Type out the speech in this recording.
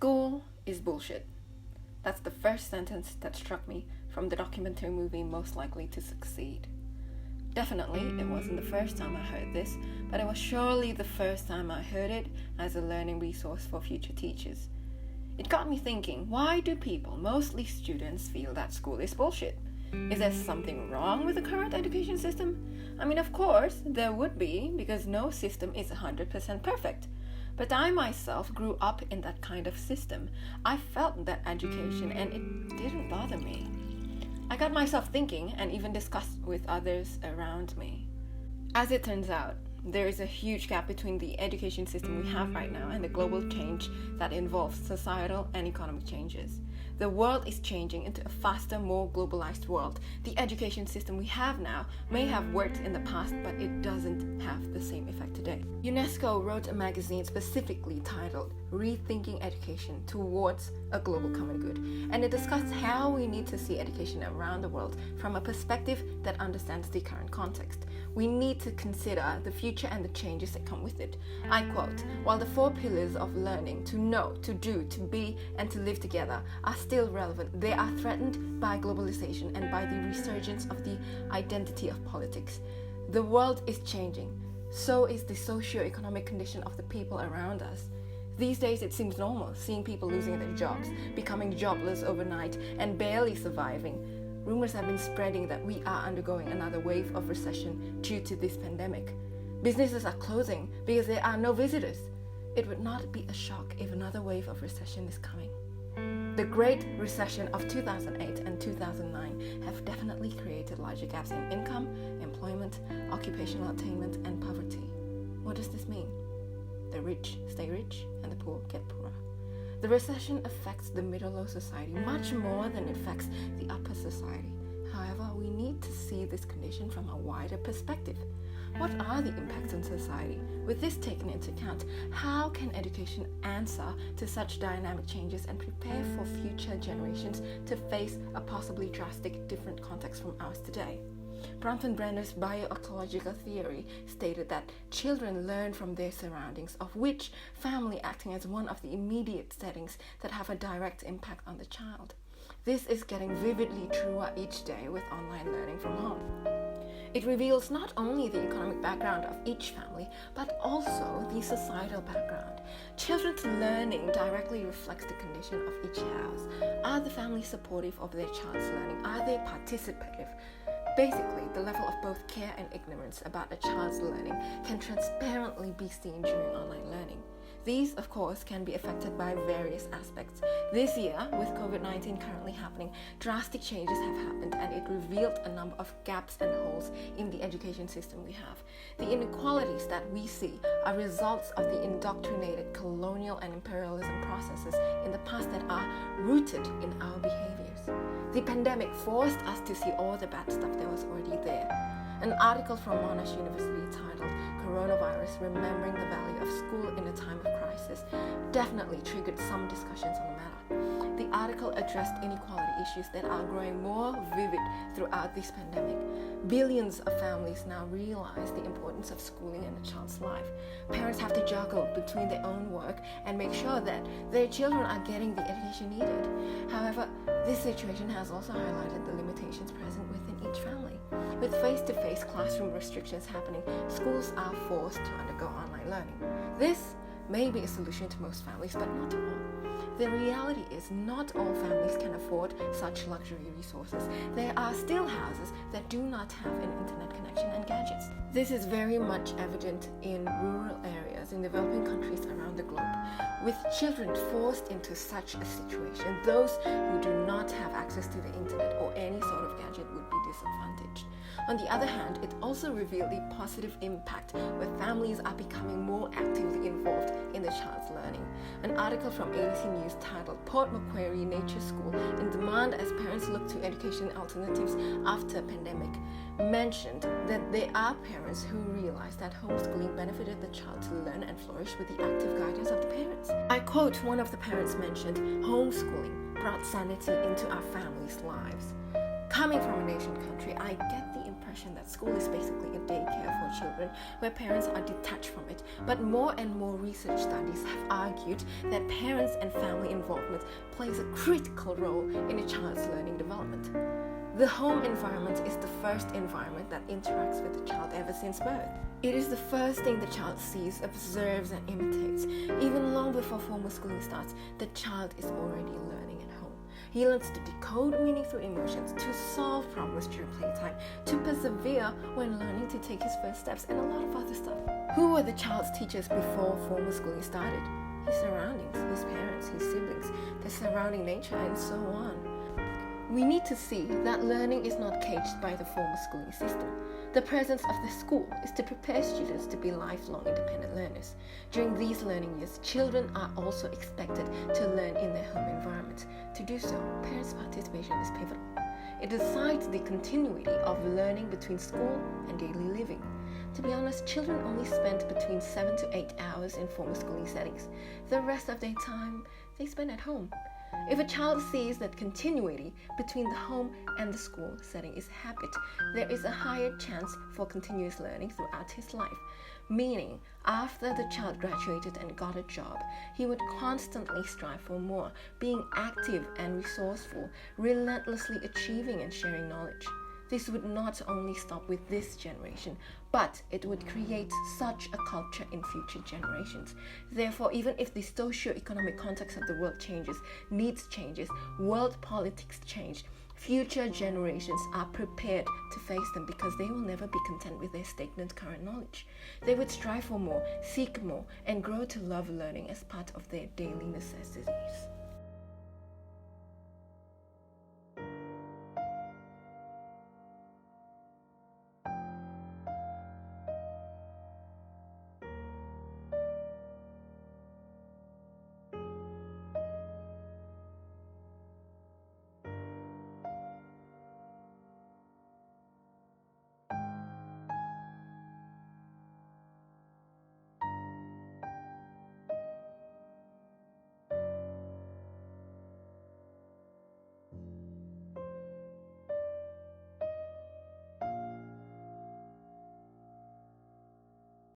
School is bullshit. That's the first sentence that struck me from the documentary movie Most Likely to Succeed. Definitely, it wasn't the first time I heard this, but it was surely the first time I heard it as a learning resource for future teachers. It got me thinking, why do people, mostly students, feel that school is bullshit? Is there something wrong with the current education system? I mean, of course, there would be, because no system is 100% perfect. But I myself grew up in that kind of system. I felt that education and it didn't bother me. I got myself thinking and even discussed with others around me. As it turns out, there is a huge gap between the education system we have right now and the global change that involves societal and economic changes. The world is changing into a faster, more globalized world. The education system we have now may have worked in the past, but it doesn't have the same effect today. UNESCO wrote a magazine specifically titled Rethinking Education Towards a Global Common Good, and it discussed how we need to see education around the world from a perspective that understands the current context. We need to consider the future and the changes that come with it. I quote, "While the 4 pillars of learning, to know, to do, to be, and to live together, are still relevant, they are threatened by globalization and by the resurgence of the identity of politics. The world is changing. So is the socio-economic condition of the people around us. These days it seems normal, seeing people losing their jobs, becoming jobless overnight, and barely surviving. Rumors have been spreading that we are undergoing another wave of recession due to this pandemic. Businesses are closing because there are no visitors. It would not be a shock if another wave of recession is coming. The Great Recession of 2008 and 2009 have definitely created larger gaps in income, employment, occupational attainment, and poverty. What does this mean? The rich stay rich and the poor get poorer. The recession affects the middle-low society much more than it affects the upper society. However, we need to see this condition from a wider perspective. What are the impacts on society? With this taken into account, how can education answer to such dynamic changes and prepare for future generations to face a possibly drastic different context from ours today? Bronfenbrenner's bioecological theory stated that children learn from their surroundings, of which family acting as one of the immediate settings that have a direct impact on the child. This is getting vividly truer each day with online learning from home. It reveals not only the economic background of each family, but also the societal background. Children's learning directly reflects the condition of each house. Are the families supportive of their child's learning? Are they participative? Basically, the level of both care and ignorance about a child's learning can transparently be seen during online learning. These, of course, can be affected by various aspects. This year, with COVID-19 currently happening, drastic changes have happened and it revealed a number of gaps and holes in the education system we have. The inequalities that we see are results of the indoctrinated colonial and imperialism processes in the past that are rooted in our behaviors. The pandemic forced us to see all the bad stuff that was already there. An article from Monash University titled Coronavirus, Remembering the Value of School in a Time of Crisis definitely triggered some discussions on the matter. The article addressed inequality issues that are growing more vivid throughout this pandemic. Billions of families now realize the importance of schooling in a child's life. Parents have to juggle between their own work and make sure that their children are getting the education needed. However, this situation has also highlighted the limitations present within each family. With face-to-face classroom restrictions happening, schools are forced to undergo online learning. This may be a solution to most families, but not to all. The reality is not all families can afford such luxury resources. There are still houses that do not have an internet connection and gadgets. This is very much evident in rural areas in developing countries around the globe. With children forced into such a situation, those who do not have access to the internet or any sort of gadget would be disadvantaged. On the other hand, it also revealed the positive impact where families are becoming more actively involved in the child's learning. An article from ABC News titled Port Macquarie Nature School in Demand as Parents Look to Education Alternatives After Pandemic mentioned that there are parents who realize that homeschooling benefited the child to learn and flourish with the active guidance of the parents. I quote one of the parents mentioned, "Homeschooling brought sanity into our families' lives. Coming from a nation country, I get the impression impression that school is basically a daycare for children where parents are detached from it, but more and more research studies have argued that parents and family involvement plays a critical role in a child's learning development. The home environment is the first environment that interacts with the child ever since birth. It is the first thing the child sees, observes, and imitates. Even long before formal schooling starts, the child is already learning at home. He learns to decode meaning through emotions, to solve problems during playtime, to persevere when learning to take his first steps, and a lot of other stuff. Who were the child's teachers before formal schooling started? His surroundings, his parents, his siblings, the surrounding nature, and so on. We need to see that learning is not caged by the formal schooling system. The presence of the school is to prepare students to be lifelong independent learners. During these learning years, children are also expected to learn in their home environment. To do so, parents' participation is pivotal. It decides the continuity of learning between school and daily living. To be honest, children only spend between 7 to 8 hours in formal schooling settings. The rest of their time, they spend at home. If a child sees that continuity between the home and the school setting is habit, there is a higher chance for continuous learning throughout his life. Meaning, after the child graduated and got a job, he would constantly strive for more, being active and resourceful, relentlessly achieving and sharing knowledge. This would not only stop with this generation, but it would create such a culture in future generations. Therefore, even if the socio-economic context of the world changes, needs changes, world politics change, future generations are prepared to face them because they will never be content with their stagnant current knowledge. They would strive for more, seek more, and grow to love learning as part of their daily necessities.